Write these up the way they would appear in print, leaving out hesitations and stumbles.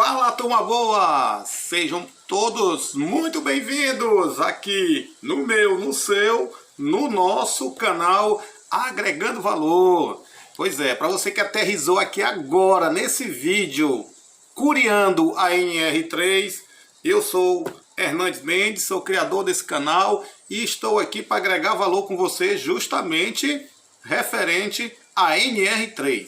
Fala, turma boa! Sejam todos muito bem-vindos aqui no meu, no seu, no nosso canal Agregando Valor. Pois é, para você que aterrissou aqui agora nesse vídeo, curiando a NR3, eu sou Hernandes Mendes, sou criador desse canal e estou aqui para agregar valor com você justamente referente a NR3.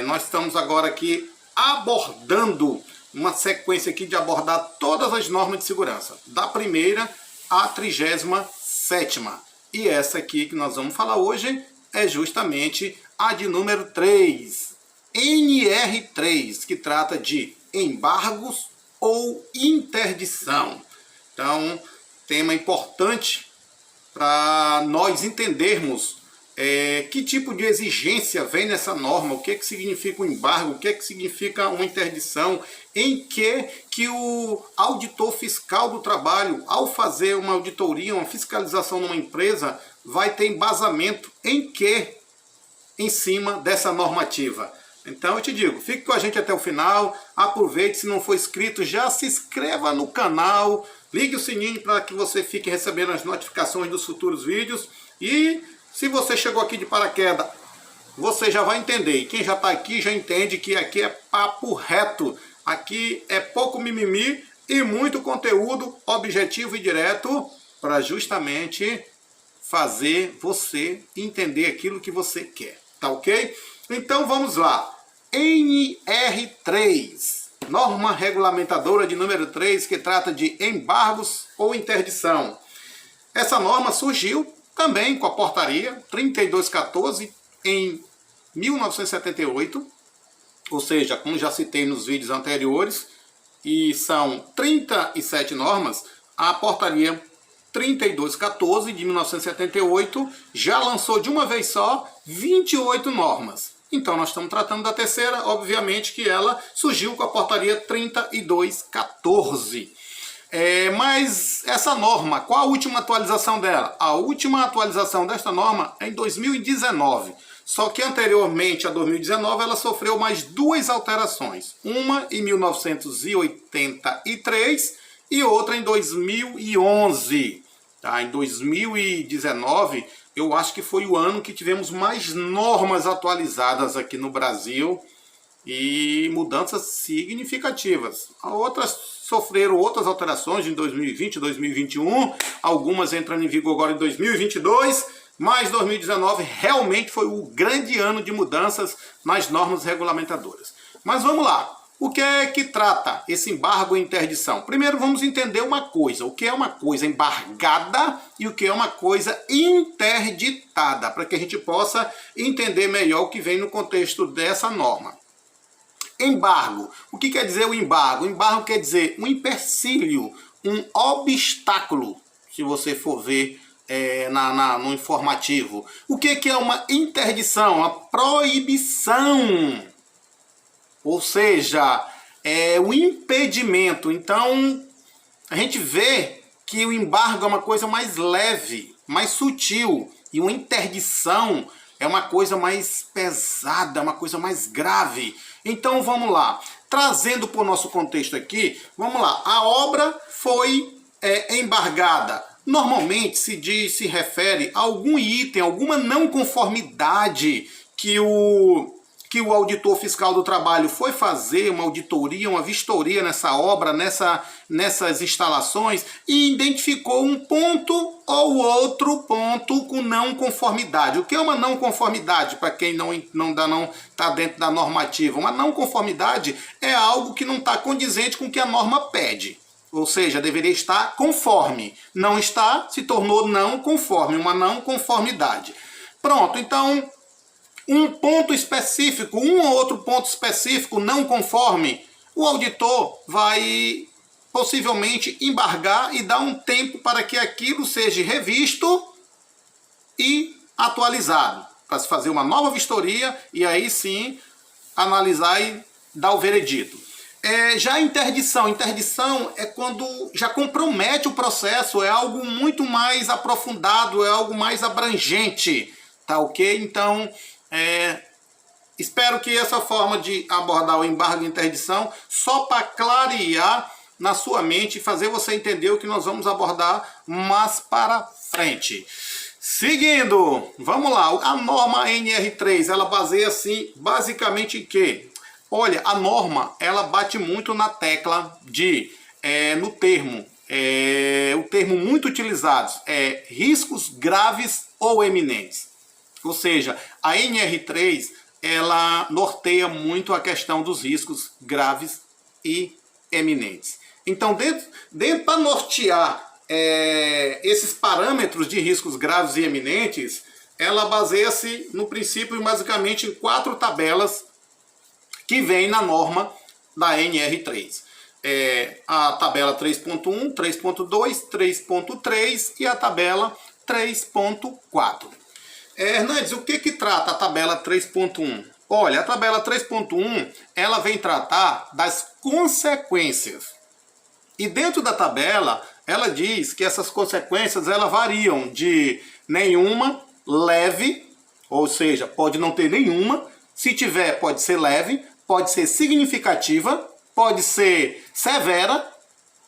Nós estamos agora aqui abordando uma sequência aqui de abordar todas as normas de segurança, da primeira à 37ª. E essa aqui que nós vamos falar hoje é justamente a de número 3, NR3, que trata de embargos ou interdição. Então, tema importante para nós entendermos que tipo de exigência vem nessa norma, o que significa um embargo, o que significa uma interdição, em que o auditor fiscal do trabalho, ao fazer uma auditoria, uma fiscalização numa empresa, vai ter embasamento em cima dessa normativa. Então eu te digo, fique com a gente até o final, aproveite, se não for inscrito, já se inscreva no canal, ligue o sininho para que você fique recebendo as notificações dos futuros vídeos e se você chegou aqui de paraquedas, você já vai entender. E quem já está aqui já entende que aqui é papo reto. Aqui é pouco mimimi e muito conteúdo objetivo e direto para justamente fazer você entender aquilo que você quer. Tá ok? Então vamos lá. NR3, norma regulamentadora de número 3, que trata de embargos ou interdição. Essa norma surgiu também com a portaria 3214 em 1978, ou seja, como já citei nos vídeos anteriores, e são 37 normas, a portaria 3214 de 1978 já lançou de uma vez só 28 normas. Então nós estamos tratando da terceira, obviamente que ela surgiu com a portaria 3214. Mas essa norma, qual a última atualização dela? A última atualização desta norma é em 2019. Só que anteriormente a 2019 ela sofreu mais duas alterações. Uma em 1983 e outra em 2011. Tá? Em 2019 eu acho que foi o ano que tivemos mais normas atualizadas aqui no Brasil e mudanças significativas. Outras sofreram outras alterações em 2020, 2021, algumas entrando em vigor agora em 2022, mas 2019 realmente foi o grande ano de mudanças nas normas regulamentadoras. Mas vamos lá, o que é que trata esse embargo e interdição? Primeiro vamos entender uma coisa, o que é uma coisa embargada e o que é uma coisa interditada, para que a gente possa entender melhor o que vem no contexto dessa norma. Embargo. O que quer dizer o embargo? O embargo quer dizer um empecilho, um obstáculo, se você for ver no informativo. O que é uma interdição? Uma proibição. Ou seja, é o impedimento. Então, a gente vê que o embargo é uma coisa mais leve, mais sutil. E uma interdição é uma coisa mais pesada, uma coisa mais grave. Então vamos lá, trazendo para o nosso contexto aqui, vamos lá, a obra foi embargada. Normalmente se refere a algum item, alguma não conformidade que o auditor fiscal do trabalho foi fazer uma auditoria, uma vistoria nessa obra, nessas instalações e identificou um ponto ou outro ponto com não conformidade. O que é uma não conformidade, para quem não está dentro da normativa? Uma não conformidade é algo que não está condizente com o que a norma pede. Ou seja, deveria estar conforme. Não está, se tornou não conforme, uma não conformidade. Pronto, então um ponto específico, um ou outro ponto específico não conforme, o auditor vai possivelmente embargar e dar um tempo para que aquilo seja revisto e atualizado, para se fazer uma nova vistoria e aí sim analisar e dar o veredito. Já a interdição é quando já compromete o processo, é algo muito mais aprofundado, é algo mais abrangente, tá ok? Então, Espero que essa forma de abordar o embargo de interdição, só para clarear na sua mente e fazer você entender o que nós vamos abordar mais para frente. Seguindo, vamos lá, a norma NR3, ela baseia-se basicamente em quê? Olha, a norma, ela bate muito na tecla de, no termo, o termo muito utilizado é riscos graves ou eminentes. Ou seja, a NR3, ela norteia muito a questão dos riscos graves e eminentes. Então, para nortear esses parâmetros de riscos graves e eminentes, ela baseia-se no princípio basicamente em 4 tabelas que vem na norma da NR3. A tabela 3.1, 3.2, 3.3 e a tabela 3.4. Hernandes, o que trata a tabela 3.1? Olha, a tabela 3.1, ela vem tratar das consequências. E dentro da tabela, ela diz que essas consequências elas variam de nenhuma, leve, ou seja, pode não ter nenhuma. Se tiver, pode ser leve, pode ser significativa, pode ser severa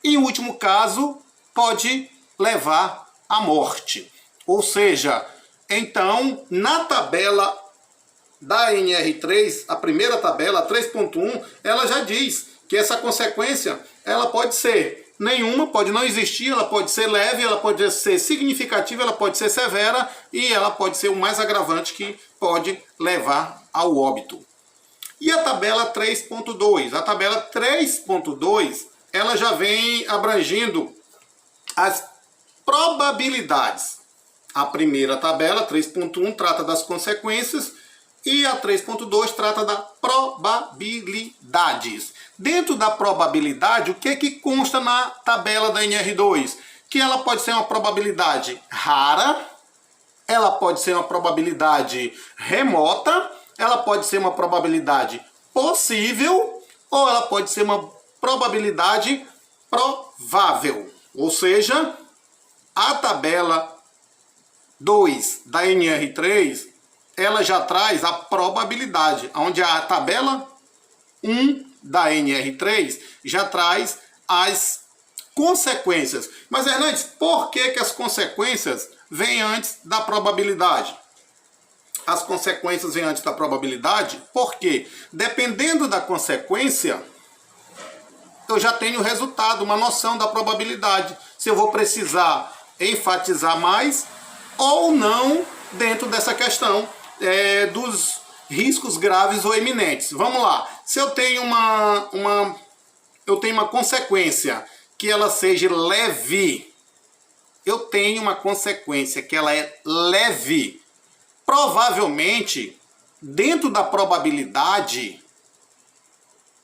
e, em último caso, pode levar à morte. Ou seja, então, na tabela da NR3, a primeira tabela, 3.1, ela já diz que essa consequência ela pode ser nenhuma, pode não existir, ela pode ser leve, ela pode ser significativa, ela pode ser severa e ela pode ser o mais agravante que pode levar ao óbito. E a tabela 3.2? A tabela 3.2, ela já vem abrangindo as probabilidades. A primeira tabela, 3.1, trata das consequências e a 3.2 trata das probabilidades. Dentro da probabilidade, o que consta na tabela da NR2? Que ela pode ser uma probabilidade rara, ela pode ser uma probabilidade remota, ela pode ser uma probabilidade possível ou ela pode ser uma probabilidade provável. Ou seja, a tabela 2 da NR3, ela já traz a probabilidade, onde a tabela 1 da NR3 já traz as consequências. Mas, Hernandes, por que as consequências vêm antes da probabilidade? As consequências vêm antes da probabilidade porque, dependendo da consequência, eu já tenho o resultado, uma noção da probabilidade. Se eu vou precisar enfatizar mais ou não dentro dessa questão dos riscos graves ou eminentes. Vamos lá. Se eu tenho uma consequência que ela seja leve, eu tenho uma consequência que ela é leve, provavelmente, dentro da probabilidade,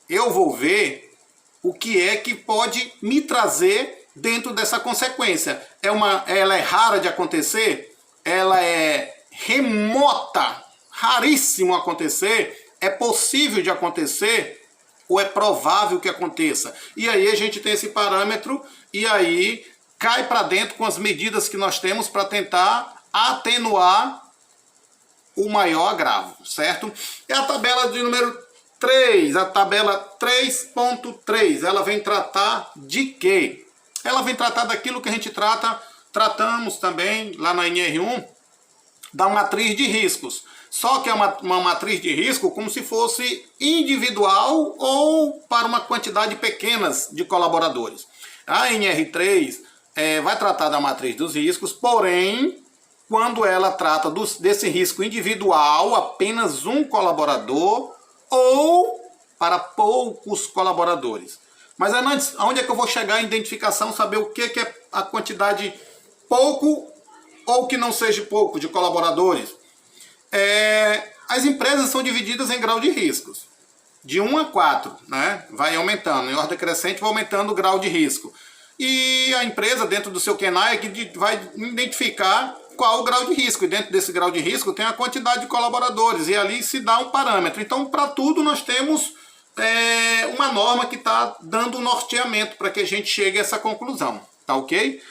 eu vou ver o que é que pode me trazer dentro dessa consequência. Ela é rara de acontecer? Ela é remota, raríssimo acontecer? É possível de acontecer? Ou é provável que aconteça? E aí a gente tem esse parâmetro e aí cai para dentro com as medidas que nós temos para tentar atenuar o maior agravo, certo? E a tabela de número 3, a tabela 3.3, ela vem tratar de quê? Ela vem tratar daquilo que a gente tratamos também lá na NR1, da matriz de riscos. Só que é uma matriz de risco como se fosse individual ou para uma quantidade pequenas de colaboradores. A NR3 vai tratar da matriz dos riscos, porém, quando ela trata desse risco individual, apenas um colaborador ou para poucos colaboradores. Mas antes, aonde é que eu vou chegar à identificação, saber o que é a quantidade pouco ou que não seja pouco de colaboradores? As empresas são divididas em grau de riscos, de 1 a 4, né? Vai aumentando, em ordem crescente vai aumentando o grau de risco. E a empresa, dentro do seu KENAI, vai identificar qual o grau de risco. E dentro desse grau de risco tem a quantidade de colaboradores. E ali se dá um parâmetro. Então, para tudo, nós temos uma norma que está dando um norteamento para que a gente chegue a essa conclusão. Tá ok?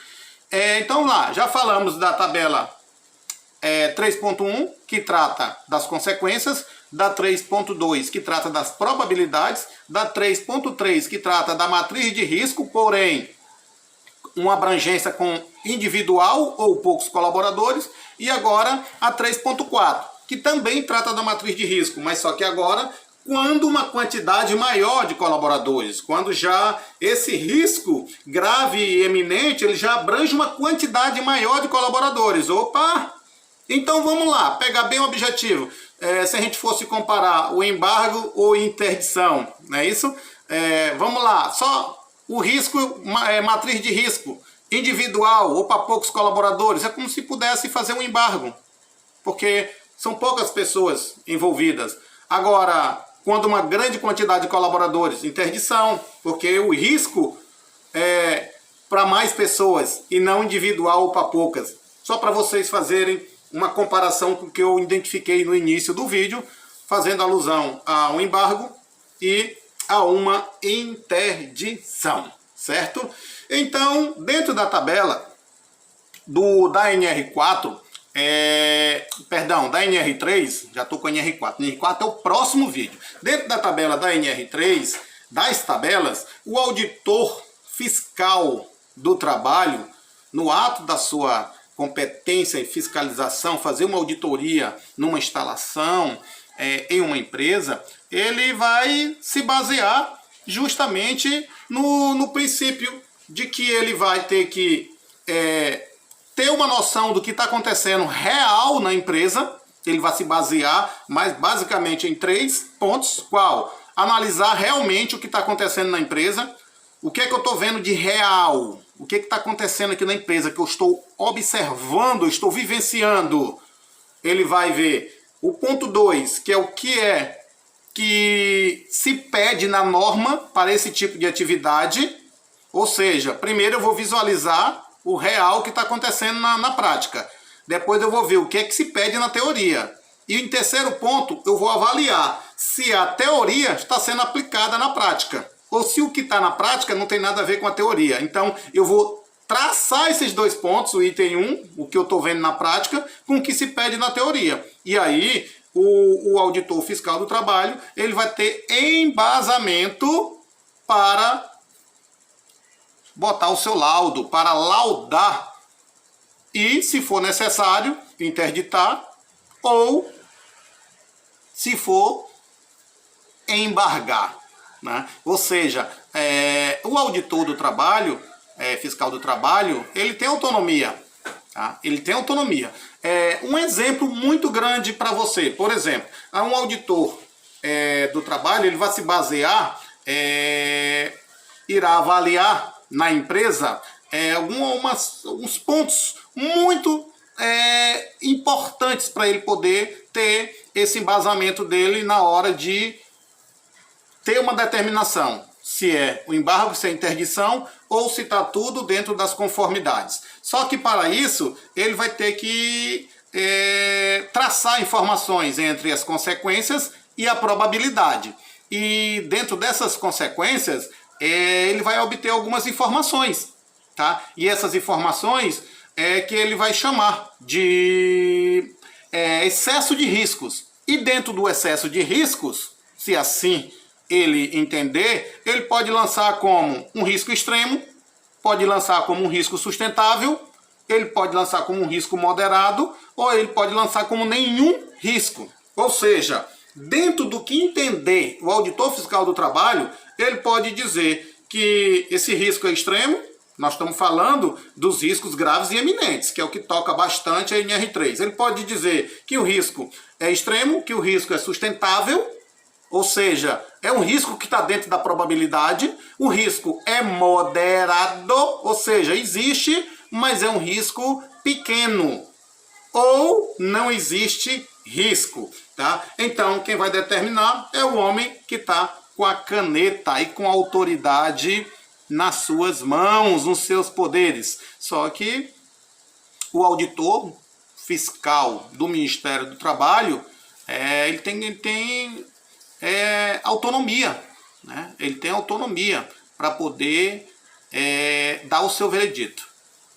Então, lá, já falamos da tabela 3.1, que trata das consequências. da 3.2, que trata das probabilidades, da 3.3, que trata da matriz de risco, porém uma abrangência com individual ou poucos colaboradores, e agora a 3.4, que também trata da matriz de risco, mas só que agora quando uma quantidade maior de colaboradores, quando já esse risco grave e eminente, ele já abrange uma quantidade maior de colaboradores. Opa! Então vamos lá, pegar bem o objetivo. Se a gente fosse comparar o embargo ou interdição, não é isso? Vamos lá, só o risco, matriz de risco individual ou para poucos colaboradores, é como se pudesse fazer um embargo, porque são poucas pessoas envolvidas. Agora, quando uma grande quantidade de colaboradores, interdição, porque o risco é para mais pessoas e não individual ou para poucas. Só para vocês fazerem uma comparação com o que eu identifiquei no início do vídeo, fazendo alusão a um embargo e a uma interdição, certo? Então, dentro da tabela da NR4, da NR3, já estou com a NR4. NR4 é o próximo vídeo. Dentro da tabela da NR3, das tabelas, o auditor fiscal do trabalho, no ato da sua competência em fiscalização, fazer uma auditoria numa instalação, em uma empresa, ele vai se basear justamente no princípio de que ele vai ter que ter uma noção do que está acontecendo real na empresa. Ele vai se basear, mas basicamente em 3 pontos. Qual? Analisar realmente o que está acontecendo na empresa. O que é que eu estou vendo de real? O que está acontecendo aqui na empresa que eu estou observando, estou vivenciando? Ele vai ver o ponto 2, que é o que se pede na norma para esse tipo de atividade. Ou seja, primeiro eu vou visualizar o real que está acontecendo na prática. Depois eu vou ver o que é que se pede na teoria. E em terceiro ponto, eu vou avaliar se a teoria está sendo aplicada na prática. Ou se o que está na prática não tem nada a ver com a teoria. Então, eu vou traçar esses 2 pontos, o item 1, o que eu estou vendo na prática, com o que se pede na teoria. E aí, o auditor fiscal do trabalho, ele vai ter embasamento para botar o seu laudo, para laudar e, se for necessário, interditar ou, se for, embargar, né? Ou seja, o auditor do trabalho, fiscal do trabalho, ele tem autonomia, tá? Ele tem autonomia. Um exemplo muito grande para você, por exemplo, um auditor do trabalho, ele vai se basear, irá avaliar na empresa alguns pontos muito importantes para ele poder ter esse embasamento dele na hora de ter uma determinação, se é o embargo, se é a interdição ou se está tudo dentro das conformidades. Só que para isso ele vai ter que traçar informações entre as consequências e a probabilidade. E dentro dessas consequências ele vai obter algumas informações, tá? E essas informações que ele vai chamar de excesso de riscos. E dentro do excesso de riscos, se assim ele entender, ele pode lançar como um risco extremo, pode lançar como um risco sustentável, ele pode lançar como um risco moderado, ou ele pode lançar como nenhum risco. Ou seja, dentro do que entender o auditor fiscal do trabalho, ele pode dizer que esse risco é extremo. Nós estamos falando dos riscos graves e eminentes, que é o que toca bastante a NR3. Ele pode dizer que o risco é extremo, que o risco é sustentável, ou seja, é um risco que está dentro da probabilidade, o risco é moderado, ou seja, existe, mas é um risco pequeno, ou não existe risco, tá? Então, quem vai determinar é o homem que está com a caneta e com a autoridade nas suas mãos, nos seus poderes. Só que o auditor fiscal do Ministério do Trabalho, ele tem autonomia, né? Ele tem autonomia para poder dar o seu veredito,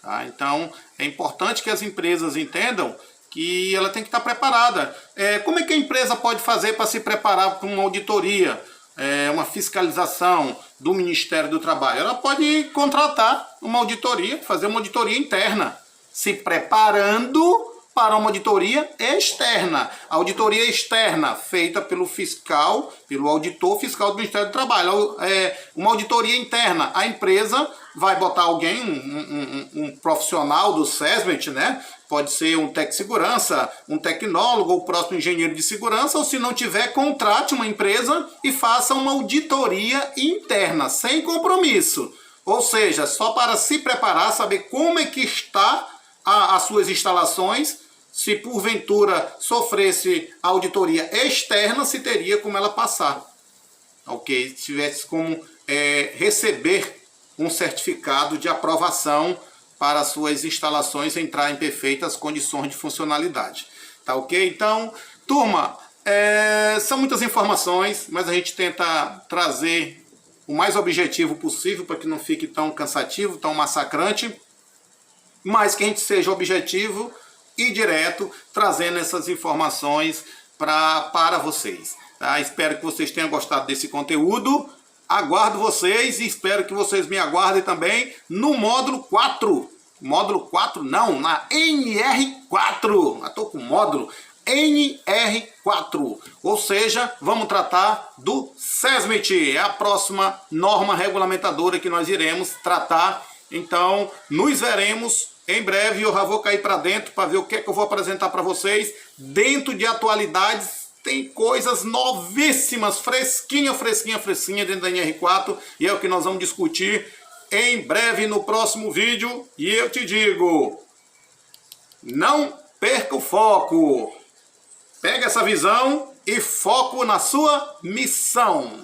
tá? Então, é importante que as empresas entendam que ela tem que estar preparada. Como é que a empresa pode fazer para se preparar para uma auditoria, uma fiscalização do Ministério do Trabalho? Ela pode contratar uma auditoria, fazer uma auditoria interna, se preparando para uma auditoria externa. A auditoria externa feita pelo fiscal, pelo auditor fiscal do Ministério do Trabalho. Uma auditoria interna, a empresa vai botar alguém, um profissional do SESMIT, né? Pode ser um técnico de segurança, um tecnólogo ou o próximo engenheiro de segurança, ou se não tiver, contrate uma empresa e faça uma auditoria interna, sem compromisso. Ou seja, só para se preparar, saber como é que está as suas instalações. Se porventura sofresse auditoria externa, se teria como ela passar. Ok? Se tivesse como receber um certificado de aprovação para as suas instalações entrar em perfeitas condições de funcionalidade. Tá ok? Então, turma, são muitas informações, mas a gente tenta trazer o mais objetivo possível para que não fique tão cansativo, tão massacrante, mas que a gente seja objetivo e direto, trazendo essas informações para vocês. Tá? Espero que vocês tenham gostado desse conteúdo. Aguardo vocês e espero que vocês me aguardem também no módulo 4. Módulo 4 não, na NR4. Estou com módulo NR4. Ou seja, vamos tratar do SESMIT. É a próxima norma regulamentadora que nós iremos tratar. Então, nos veremos em breve. Eu já vou cair para dentro para ver o que é que eu vou apresentar para vocês. Dentro de atualidades, tem coisas novíssimas, fresquinha dentro da NR4. E é o que nós vamos discutir em breve no próximo vídeo. E eu te digo, não perca o foco. Pega essa visão e foco na sua missão.